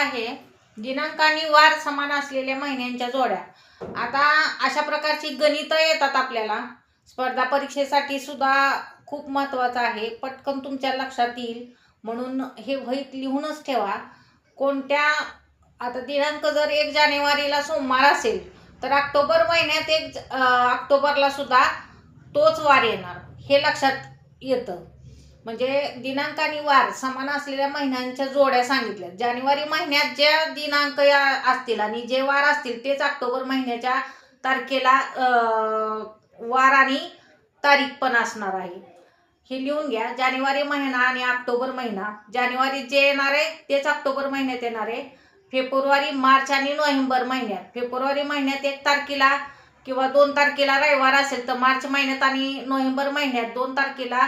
आहे दिनांक आणि वार समान असलेल्या महिन्यांच्या जोड्या। आता अशा प्रकारची गणितं येतात आपल्याला, स्पर्धा परीक्षेसाठी सुद्धा खूप महत्त्वाचं आहे, पटकन तुमच्या लक्षात येईल म्हणून हे वहीत लिहूनच ठेवा। कोणत्या आता दिनांक जर 1 जानेवारीला सोमवार असेल तर ऑक्टोबर महिन्यात 1 ऑक्टोबरला सुद्धा तोच वार येणार, हे लक्षात येतं। म्हणजे दिनांक आणि वार समान असलेल्या महिन्यांच्या जोड्या सांगितल्या। जानेवारी महिन्यात जे दिनांक असतील आणि जे वार असतील तेच ऑक्टोबर महिन्याच्या तारखेला वार आणि तारीख पण असणार आहे, हे लिहून घ्या। जानेवारी महिना आणि ऑक्टोबर महिना, जानेवारी जे येणार आहे तेच ऑक्टोबर महिन्यात येणार आहे। फेब्रुवारी, मार्च आणि नोव्हेंबर महिन्यात, फेब्रुवारी महिन्यात 1 तारखेला किंवा 2 तारखेला रविवार असेल तर मार्च महिन्यात आणि नोव्हेंबर महिन्यात 2 तारखेला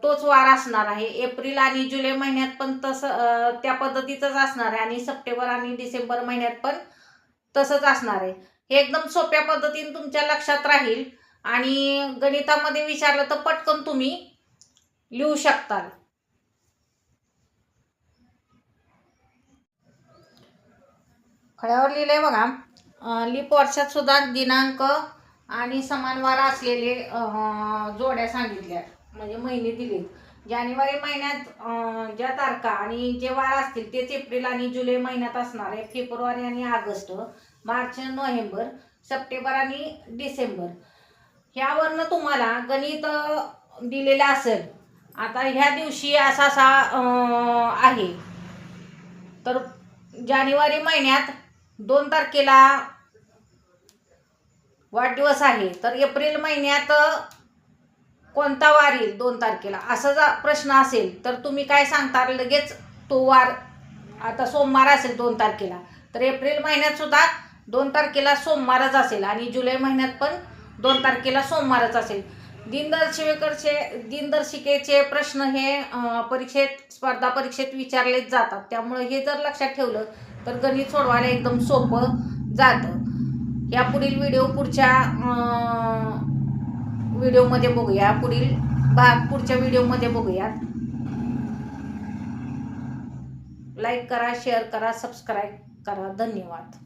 तोच वार असणार आहे। एप्रिल आणि जुलै महिन्यात पण तसं त्या पद्धतीचंच असणार आहे आणि सप्टेंबर आणि डिसेंबर महिन्यात पण तसंच असणार आहे। हे एकदम सोप्या पद्धतीने तुमच्या लक्षात राहील आणि गणितामध्ये विचारलं तर पटकन तुम्ही लिहू शकता। फळ्यावर लिहिलंय बघा, लीप वर्षात सुद्धा दिनांक आणि समान वार असलेले जोड्या सांगितल्या, म्हणजे महिने दिले। जानेवारी महिन्यात ज्या तारखा आणि जे वार असतील तेच एप्रिल आणि जुलै महिन्यात असणार आहे। फेब्रुवारी आणि ऑगस्ट, मार्च, नोव्हेंबर, सप्टेंबर आणि डिसेंबर, ह्यावरनं तुम्हाला गणित दिलेलं असेल। आता ह्या दिवशी असा आहे तर जानेवारी महिन्यात 2 तारखेला वाढदिवस आहे, तर एप्रिल महिन्यात कोणता वार येईल 2 तारखेला, असा जर प्रश्न असेल तर तुम्ही काय सांगता लगेच तो वार। आता सोमवार असेल 2 तारखेला तर एप्रिल महिन्यात सुद्धा 2 तारखेला सोमवारच असेल आणि जुलै महिन्यात पण 2 तारखेला सोमवारच असेल। दिनदर्शिकेचे प्रश्न हे स्पर्धा परीक्षेत विचारलेच जातात, त्यामुळे हे जर लक्षात ठेवलं तर गणित सोडवायला एकदम सोपं जातं। या पुढील पुढच्या व्हिडिओमध्ये बघूया, पुढच्या व्हिडिओमध्ये बघूया। लाईक करा, शेअर करा, सबस्क्राईब करा। धन्यवाद।